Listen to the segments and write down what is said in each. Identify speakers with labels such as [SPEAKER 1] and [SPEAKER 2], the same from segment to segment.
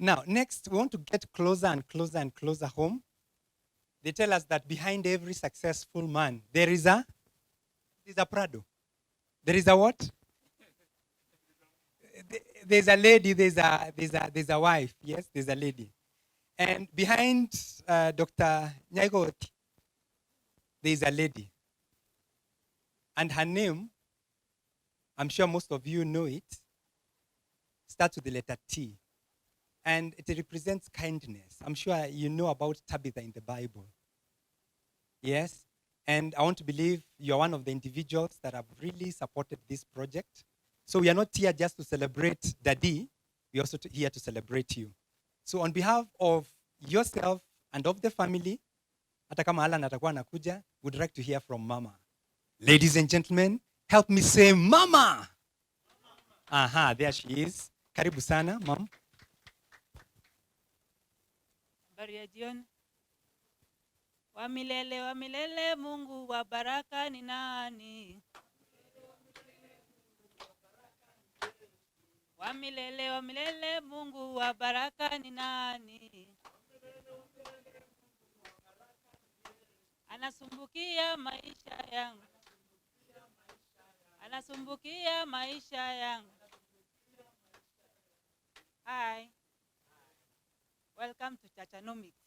[SPEAKER 1] Now, next, we want to get closer and closer and closer home. They tell us that behind every successful man, there's a Prado. There is a what? There's a lady, there's a wife. Yes, there's a lady. And behind Dr. Nyaigoti, there's a lady. And her name, I'm sure most of you know it, starts with the letter T. And it represents kindness. I'm sure you know about Tabitha in the Bible. Yes? And I want to believe you're one of the individuals that have really supported this project. So we are not here just to celebrate Daddy, we're also here to celebrate you. So on behalf of yourself and of the family, hata kama Alan atakuwa anakuja, would like to hear from Mama. Ladies and gentlemen, help me say Mama. Aha, there she is. Karibu sana, Mom.
[SPEAKER 2] Habari ya jioni. Wa milele Mungu wa baraka ni nani? Wa milele Mungu wa baraka ni nani? Anasumbukia maisha yangu. Anasumbukia maisha yangu. Hi. Welcome to Chachanomics.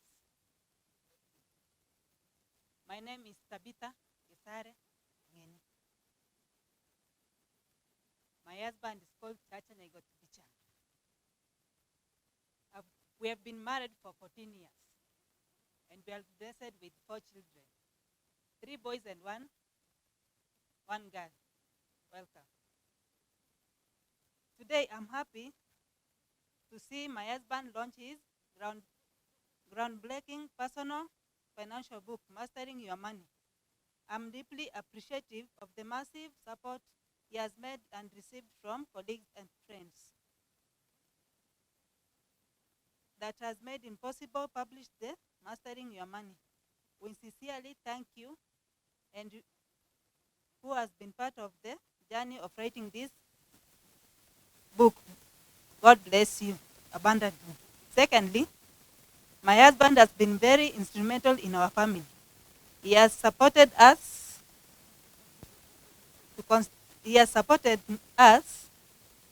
[SPEAKER 2] My name is Tabitha Gesare Ngeni. My husband is called Chacha Nyaigoti Bichang'a. We have been married for 14 years. And we are blessed with 4 children. 3 boys and one girl. Welcome. Today I'm happy to see my husband launch his groundbreaking personal financial book, Mastering Your Money. I'm deeply appreciative of the massive support he has made and received from colleagues and friends. That has made impossible publish the Mastering Your Money. We sincerely thank you and who has been part of the journey of writing this book. God bless you abundantly. Secondly, my husband has been very instrumental in our family. He has supported us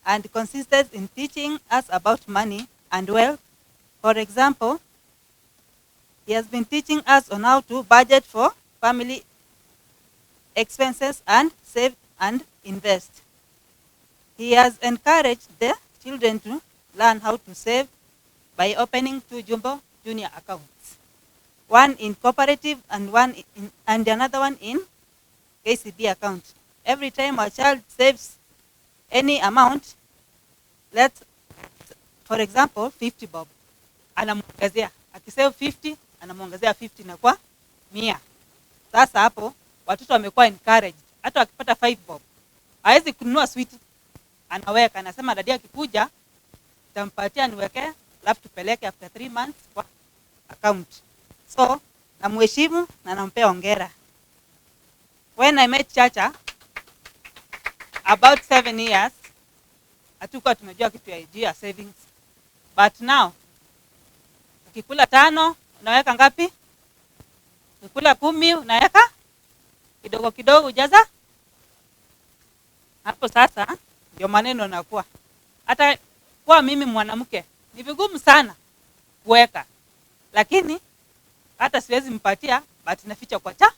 [SPEAKER 2] and consisted in teaching us about money and wealth. For example, he has been teaching us on how to budget for family expenses and save and invest. He has encouraged the children to learn how to save by opening 2 jumbo junior accounts, one in cooperative and another one in KCB account. Every time a child saves any amount, for example 50 bob, anamuongezea akisave 50 anamuongezea 50 na kwa 100. Sasa hapo watoto wamekuwa encouraged. Hata akipata 5 bob hawezi kununua sweet, anaweka, anasema dadi akikuja tampatia niweke, alafu tupeleke after 3 months kwa account. So namheshimu na nampea hongera. When I met Chacha about 7 years, hatukuwa tumejua kitu ya savings. But now ukikula 5 unaweka ngapi? Ukikula 10 unaweka kidogo kidogo ujaza. Hapo sasa ndio maneno nakuwa. Hata kwa mimi mwanamke ni vigumu sana kuweka. Lakini hata siwezi mpatia, but naficha kwa cha.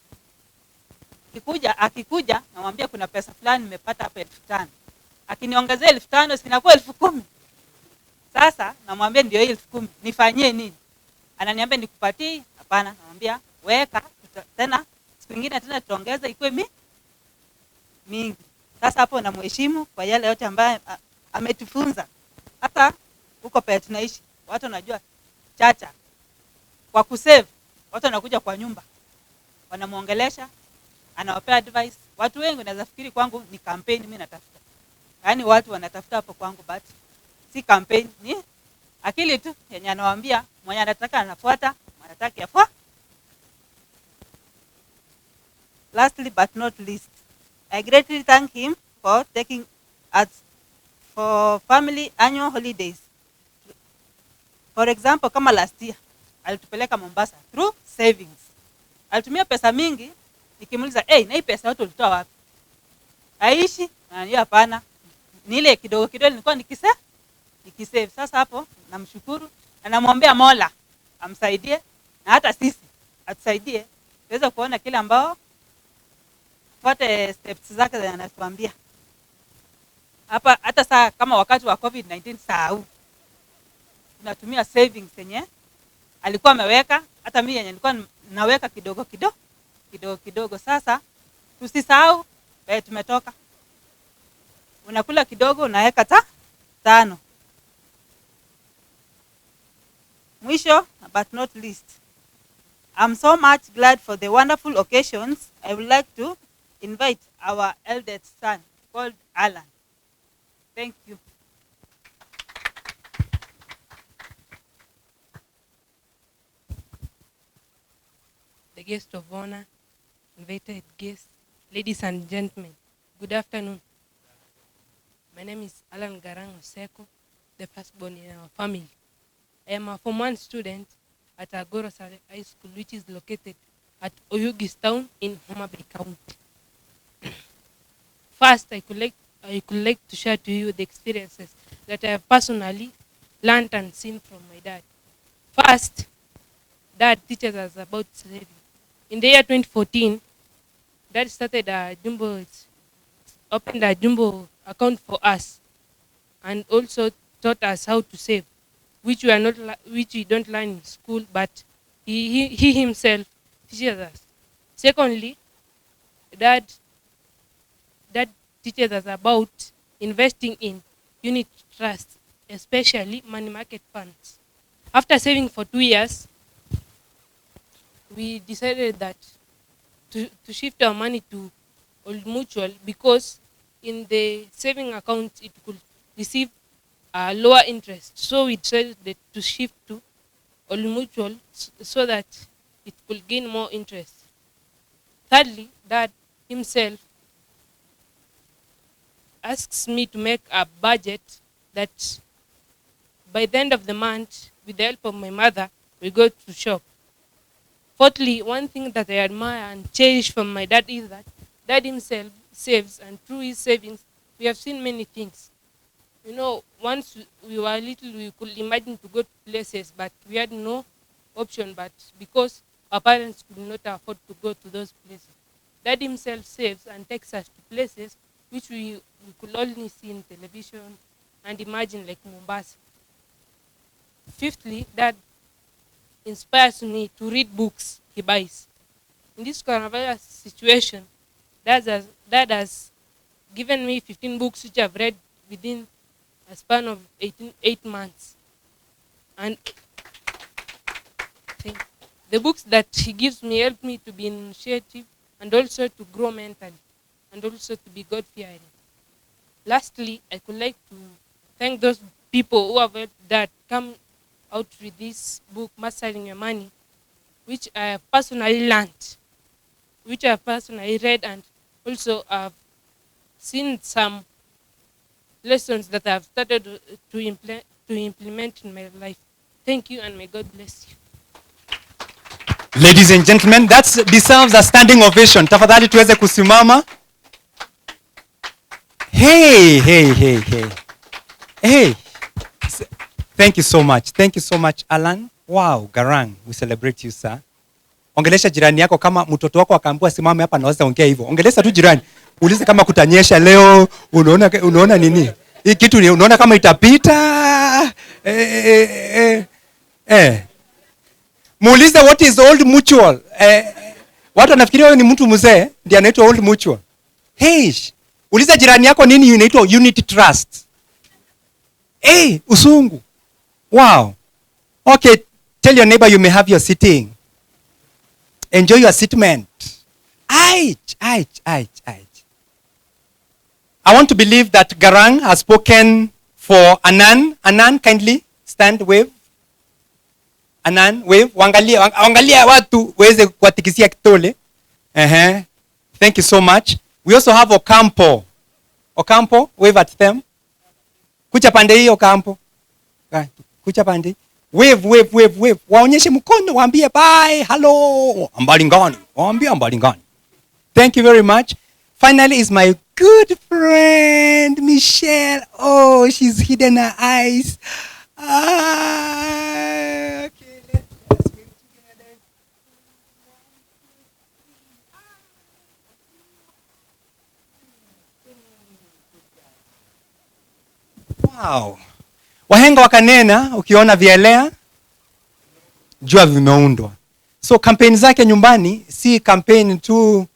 [SPEAKER 2] Akikuja namwambia kuna pesa fulani nimepata hapa 5,000. Akiniongezea 5,000 sinakuwa 10,000. Sasa namwambia ndio 10,000. Nifanyie nini? Ananiambia nikupatie. Hapana, namwambia weka tena siku nyingine tena tuongeze ikuwe mingi. Sasa hapo namheshimu kwa yale yote ambayo ametufunza. Hata huko pale tunaishi, watu wanajua Chacha kwa kusave, watu wanakuja kwa nyumba, wanamuongelesha, anawapea advice. Watu wengi wanaweza fikiri kwangu ni campaign mimi natafuta. Yaani watu wanatafuta hapo kwangu, but si campaign, ni akili tu yenye anawaambia, mwenye anataka anafuata, anataka yafuata. Lastly but not least, I greatly thank him for taking us for family annual holidays For example, kama last year alitupeleka Mombasa through savings. Alitumia pesa mingi, nikimuuliza, na hii pesa yote ulitoa wapi? Aishi, ananiambia hapana. Ni ile kidogo kidogo nilikuwa nikisave. Sasa hapo namshukuru na namwombea Mola amsaidie na hata sisi atusaidie tuweze kuona kile ambao fuate steps zake anatuambia. Hapa hata saa kama wakati wa COVID-19 sahau. Tunatumia savings yenye alikuwa ameweka, hata mimi yenye nilikuwa naweka kidogo. Sasa tusisahau tumetoka. Unakula kidogo unaweka 5. Mwisho but not least, I'm so much glad for the wonderful occasions. I would like to invite our eldest son called Alan. Thank you.
[SPEAKER 3] The guest of honor, invited guests, ladies and gentlemen, good afternoon. My name is Alan Garang Oseko, the firstborn in our family. I am a Form 1 student at Agoro Sare High School, which is located at Oyugis Town in Homa Bay County. First, I could like to share to you the experiences that I have personally learned and seen from my dad. First, Dad teaches us about saving. In the year 2014, Dad opened a jumbo account for us, and also taught us how to save, which we don't learn in school, but he himself teaches us. Secondly, Dad teaches us about investing in unit trusts, especially money market funds. After saving for 2 years, we decided that to shift our money to Old Mutual, because in the saving account it could receive a lower interest. So we decided to shift to Old Mutual so that it could gain more interest. Thirdly, Dad himself asks me to make a budget that by the end of the month, with the help of my mother, we go to shop. Fourthly, one thing that I admire and cherish from my dad is that Dad himself saves, and through his savings, we have seen many things. You know, once we were little, we could imagine to go to places, but we had no option, but because our parents could not afford to go to those places. Dad himself saves and takes us to places which we could only see in television and imagine, like Mombasa. Fifthly, Dad inspires me to read books he buys. In this coronavirus situation, Dad has given me 15 books which I've read within a span of 8 months. And the books that he gives me help me to be initiative and also to grow mentally and also to be God-fearing. Lastly, I could like to thank those people who have helped Dad come out with this book, Mastering Your Money, which I have personally learned, which I have personally read, and also I've seen some lessons that I've started to implement in my life. Thank you, and may God bless you.
[SPEAKER 1] Ladies and gentlemen, that deserves a standing ovation. Tafadhali tuweze kusimama. Hey. Thank you so much. Thank you so much, Alan. Wow, Garang, we celebrate you, sir. Ongelesha jirani yako, kama mtoto wako akaambiwa simame hapa naweza ongea hivyo. Ongelesha tu jirani. Uulize kama kutanyesha leo, unaona nini? Hii kitu ni unaona kama itapita. Muulize what is Old Mutual. Watu wanafikiria wewe ni mtu mzee ndiye anaitwa Old Mutual. Hey, uliza jirani yako nini inaitwa Unity Trust. Usungu. Wow. Okay, tell your neighbor you may have your sitting. Enjoy your seatment. I want to believe that Garang has spoken for Anan. Anan, kindly stand, wave. Anan, wave. Wangalia watu weze kuwatikisia kitole. Thank you so much. We also have Ocampo. Ocampo, wave at them. Kucha pande hii Ocampo. Kucha pande. Wave, wave, wave, wave. Waonyeshe mkono, waambie bye, hello, ambalingani. Waambie ambalingani. Thank you very much. Finally is my good friend, Michelle. Oh, she's hidden her eyes. Okay, let's wave together. Wow. Wahenga wakanena, ukiona vielea, jua vimeundwa. So kampeni zake nyumbani si kampeni tu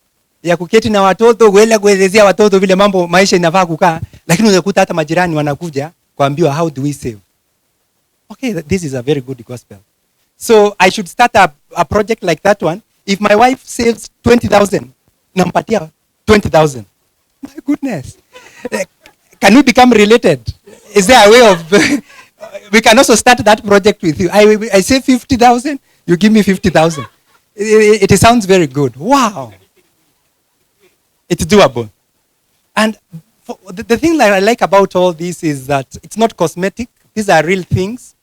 [SPEAKER 1] ya kuketi na watoto kuelezea watoto vile mambo maisha inafaa kukaa, lakini unakuta hata majirani wanakuja kuambiwa how do we save. Okay, this is a very good gospel. So I should start a project like that one. If my wife saves 20,000, nampatia 20,000. My goodness. Can we become related? Is there a way of we can also start that project with you. I say 50,000, you give me 50,000. It sounds very good. Wow. It's doable. And the thing that I like about all this is that it's not cosmetic. These are real things.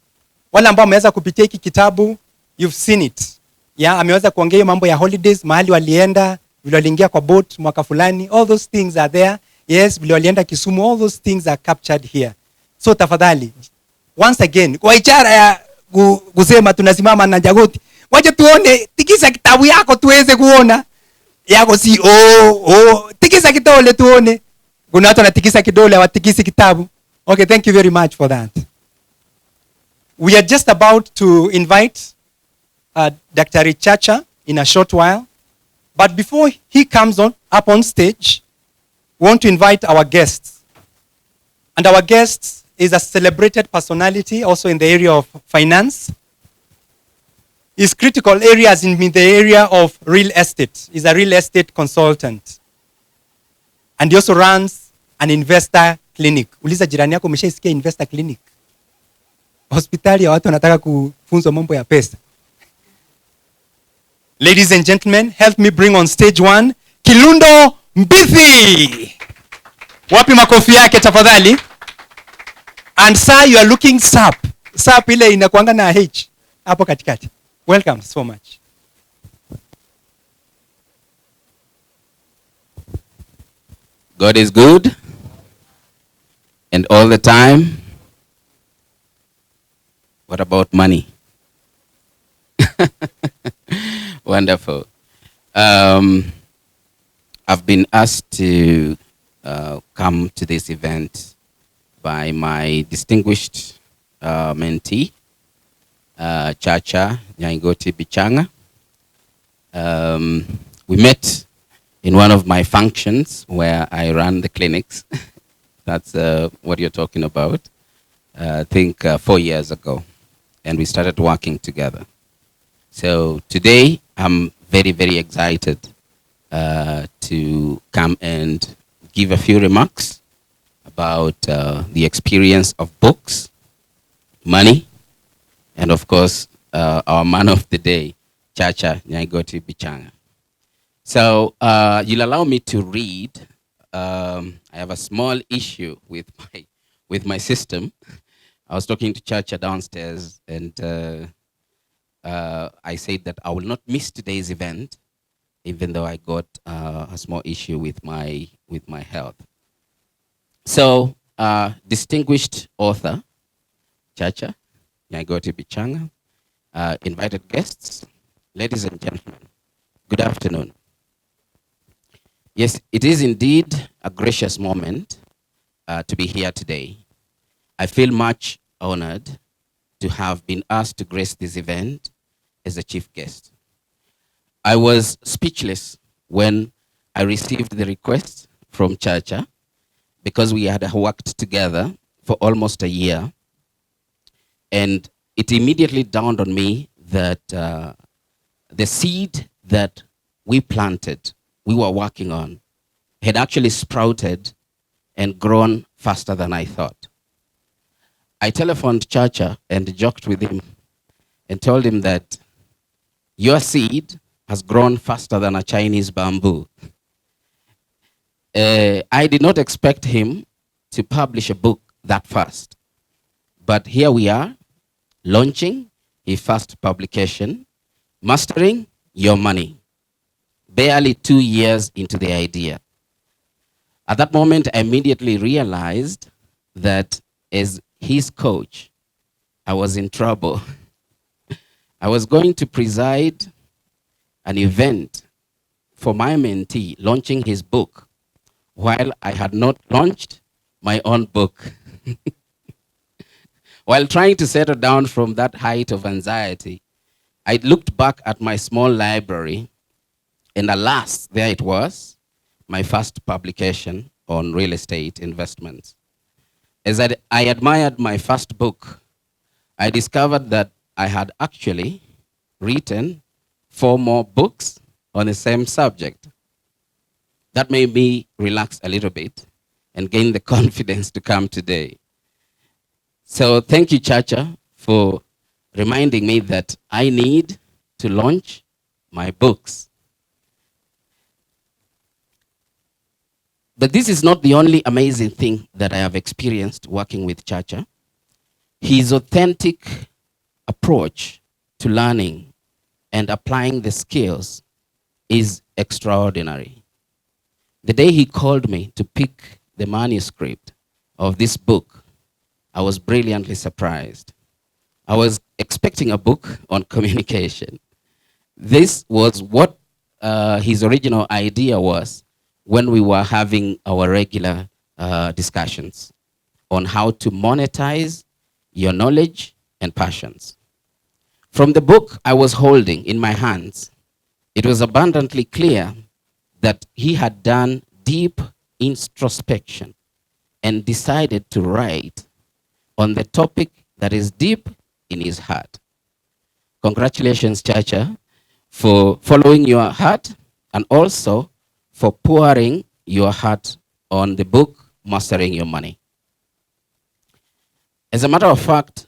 [SPEAKER 1] Wale ambao wameweza kupitia hiki kitabu, you've seen it. Yeah, ameweza kuongea mambo ya holidays, mahali walienda, vile waliingia kwa boat mwaka fulani. All those things are there. Yes, vile walienda Kisumu, all those things are captured here. So tafadhali, once again, kwa ishara ya kusema tunasimama na Jagoti, waje tuone, tikisa kitabu yako tuweze kuona. Yako si tikisa kidole tuone. Kuna watu wanatikisa kidole hawatikisi kitabu. Okay, thank you very much for that. We are just about to invite Dr. Richacha in a short while. But before he comes up on stage, we want to invite our guests. And our guest is a celebrated personality also in the area of finance. His critical areas in the area of real estate. He's a real estate consultant. And he also runs an investor clinic. Uliza jirani yako umeshaisikia investor clinic? Hospitali ya watu wanataka kufunzwa mambo ya pesa. Ladies and gentlemen, help me bring on stage one, Kilundo Mbithi. Wapi makofi yake tafadhali? And sir, you are looking sharp. Sharp ile inakuanga na H hapo katikati. Welcome so much.
[SPEAKER 4] God is good, and all the time. What about money? Wonderful. I've been asked to come to this event by my distinguished mentee, Chacha Bichang'a. We met in one of my functions where I run the clinics. That's what you're talking about. I think 4 years ago. And we started working together. So today, I'm very, very excited to come and give a few remarks about the experience of books, money, and of course, our man of the day, Chacha Bichang'a. So you'll allow me to read. I have a small issue with my system. I was talking to Chacha downstairs, and I said that I will not miss today's event, even though I got a small issue with my health. So, distinguished author, Chacha Bichang'a, invited guests, ladies and gentlemen, good afternoon. Yes, it is indeed a gracious moment to be here today. I feel much honored to have been asked to grace this event as a chief guest. I was speechless when I received the request from Chacha because we had worked together for almost a year. And it immediately dawned on me that the seed that we planted, we were working on, had actually sprouted and grown faster than I thought. I telephoned Chacha and joked with him and told him that your seed has grown faster than a Chinese bamboo. I did not expect him to publish a book that fast. But here we are, launching his first publication, Mastering Your Money, barely 2 years into the idea. At that moment, I immediately realized that as his coach, I was in trouble. I was going to preside an event for my mentee launching his book while I had not launched my own book. While trying to settle down from that height of anxiety, I looked back at my small library, and alas, there it was, my first publication on real estate investments. As I admired my first book, I discovered that I had actually written 4 more books on the same subject. That made me relax a little bit and gain the confidence to come today. So thank you, Chacha, for reminding me that I need to launch my books. But this is not the only amazing thing that I have experienced working with Chacha. His authentic approach to learning and applying the skills is extraordinary. The day he called me to pick the manuscript of this book, I was brilliantly surprised. I was expecting a book on communication. This was what his original idea was when we were having our regular discussions on how to monetize your knowledge and passions. From the book I was holding in my hands, it was abundantly clear that he had done deep introspection and decided to write on the topic that is deep in his heart. Congratulations, Chacha, for following your heart and also for pouring your heart on the book, Mastering Your Money. As a matter of fact,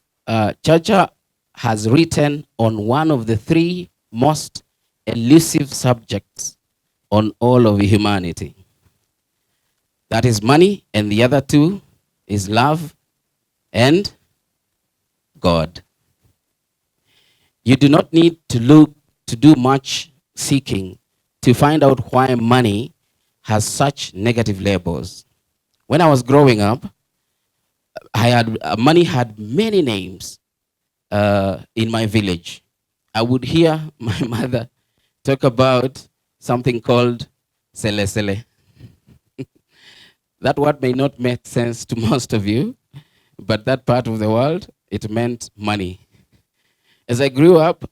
[SPEAKER 4] Chacha has written on one of the 3 most elusive subjects on all of humanity. That is money, and the other 2 is love and God. You do not need to do much seeking to find out why money has such negative labels. When I was growing up, money had many names in my village. I would hear my mother talk about something called sele sele. That word may not make sense to most of you, but that part of the world, it meant money. As I grew up,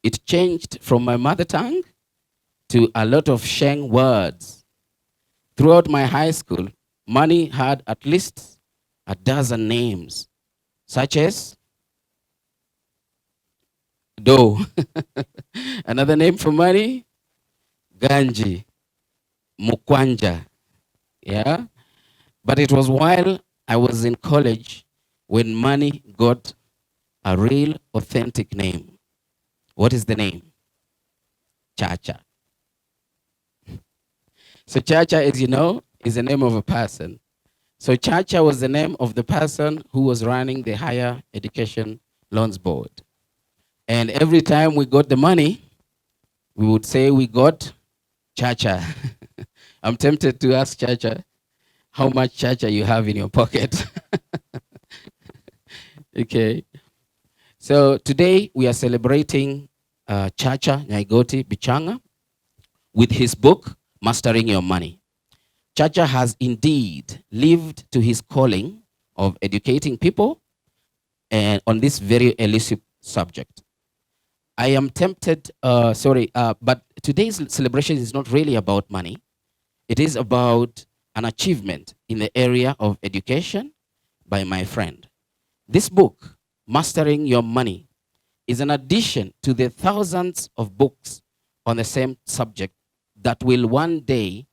[SPEAKER 4] it changed from my mother tongue to a lot of Sheng words. Throughout my high school, money had at least a dozen names, such as dough. Another name for money, ganji, mukwanja. Yeah? But it was while I was in college when money got a real authentic name. What is the name? Chacha. So Chacha, as you know, is the name of a person. So Chacha was the name of the person who was running the Higher Education Loans Board. And every time we got the money, we would say we got Chacha. I'm tempted to ask Chacha how much Chacha you have in your pocket. Okay. So today we are celebrating Chacha Nyaigoti Bichang'a with his book, Mastering Your Money. Chacha has indeed lived to his calling of educating people and on this very elusive subject. I am tempted, but today's celebration is not really about money. It is about an achievement in the area of education by my friend. This book, Mastering Your Money, is an addition to the thousands of books on the same subject that will one day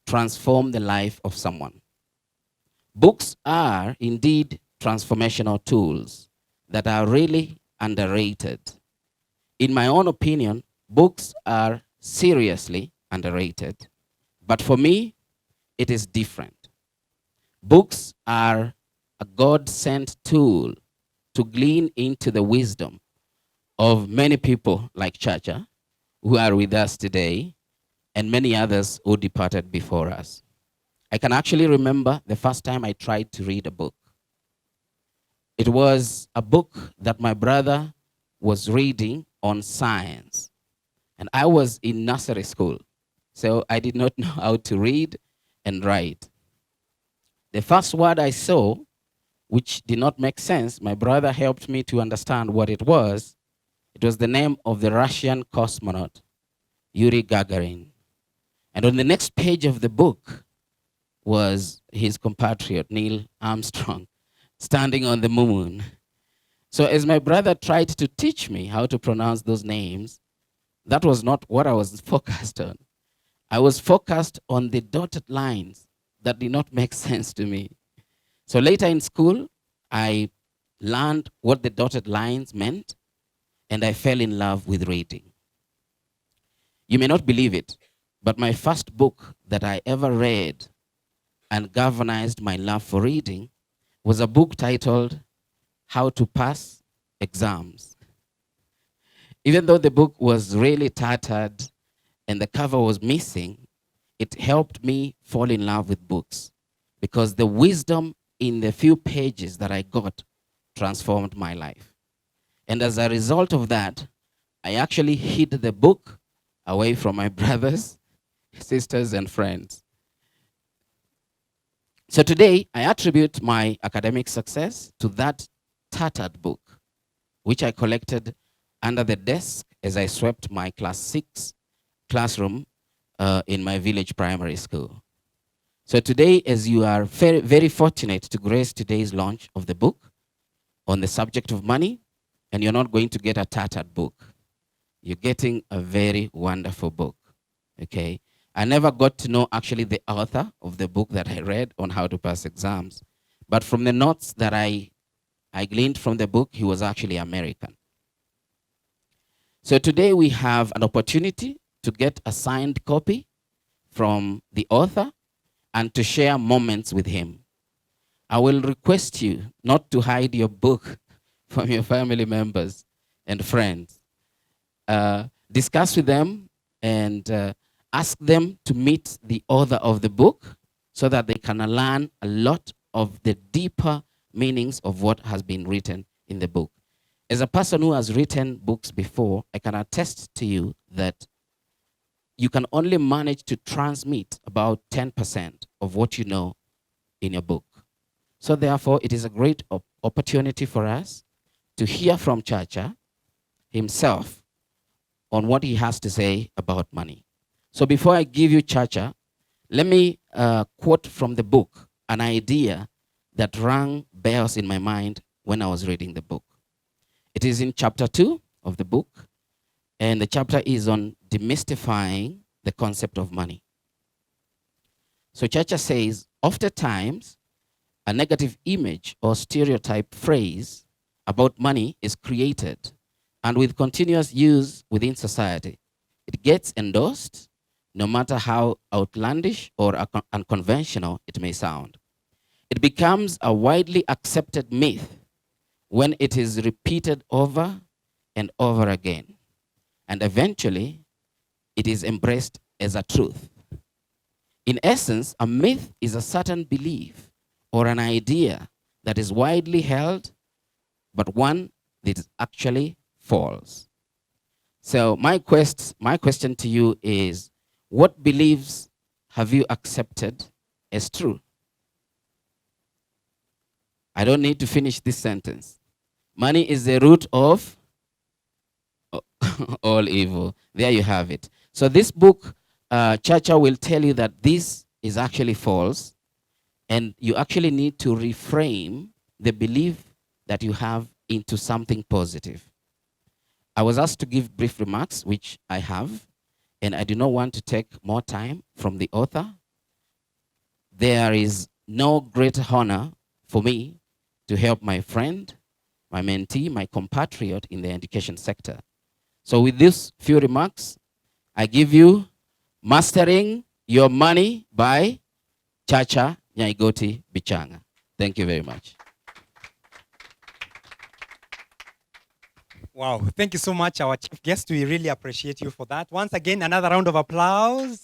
[SPEAKER 4] transform the life of someone. Books are indeed transformational tools that are really underrated. In my own opinion, books are seriously underrated. But for me, it is different. Books are a God-sent tool to glean into the wisdom of many people like Chacha, who are with us today, and many others who departed before us. I can actually remember the first time I tried to read a book. It was a book that my brother was reading on science. And I was in nursery school, so I did not know how to read and write. The first word I saw, which did not make sense, my brother helped me to understand what it was. It was the name of the Russian cosmonaut, Yuri Gagarin. And on the next page of the book was his compatriot, Neil Armstrong, standing on the moon. So as my brother tried to teach me how to pronounce those names, that was not what I was focused on. I was focused on the dotted lines that did not make sense to me. So later in school, I learned what the dotted lines meant, and I fell in love with reading. You may not believe it, but my first book that I ever read and galvanized my love for reading was a book titled How to Pass Exams. Even though the book was really tattered and the cover was missing, it helped me fall in love with books because the wisdom in the few pages that I got transformed my life. And as a result of that, I actually hid the book away from my brothers, sisters, and friends. So today, I attribute my academic success to that tattered book, which I collected under the desk as I swept my class 6 classroom in my village primary school. So today, as you are very, very fortunate to grace today's launch of the book on the subject of money, and you're not going to get a tattered book. You're getting a very wonderful book, okay? I never got to know actually the author of the book that I read on how to pass exams. But from the notes that I gleaned from the book, he was actually American. So today we have an opportunity to get a signed copy from the author and to share moments with him. I will request you not to hide your book from your family members and friends. Discuss with them and ask them to meet the author of the book so that they can learn a lot of the deeper meanings of what has been written in the book. As a person who has written books before, I can attest to you that you can only manage to transmit about 10% of what you know in your book. So therefore, it is a great opportunity for us to hear from Chacha himself on what he has to say about money. So before I give you Chacha, let me quote from the book an idea that rang bells in my mind when I was reading the book. It is in chapter 2 of the book, and the chapter is on demystifying the concept of money. So Chacha says, oftentimes, a negative image or stereotype phrase about money is created, and with continuous use within society, it gets endorsed no matter how outlandish or unconventional it may sound. It becomes a widely accepted myth when it is repeated over and over again, and eventually it is embraced as a truth. In essence, a myth is a certain belief or an idea that is widely held, but one that is actually false. So my question to you is, what beliefs have you accepted as true? I don't need to finish this sentence. Money is the root of all evil. There you have it. So this book, Chacha will tell you that this is actually false, and you actually need to reframe the belief that you have into something positive. I was asked to give brief remarks, which I have, and I do not want to take more time from the author. There is no greater honor for me to help my friend, my mentee, my compatriot in the education sector. So with these few remarks, I give you Mastering Your Money by Chacha Nyaigoti Bichang'a. Thank you very much.
[SPEAKER 1] Wow, thank you so much, our chief guest. We really appreciate you for that. Once again, another round of applause.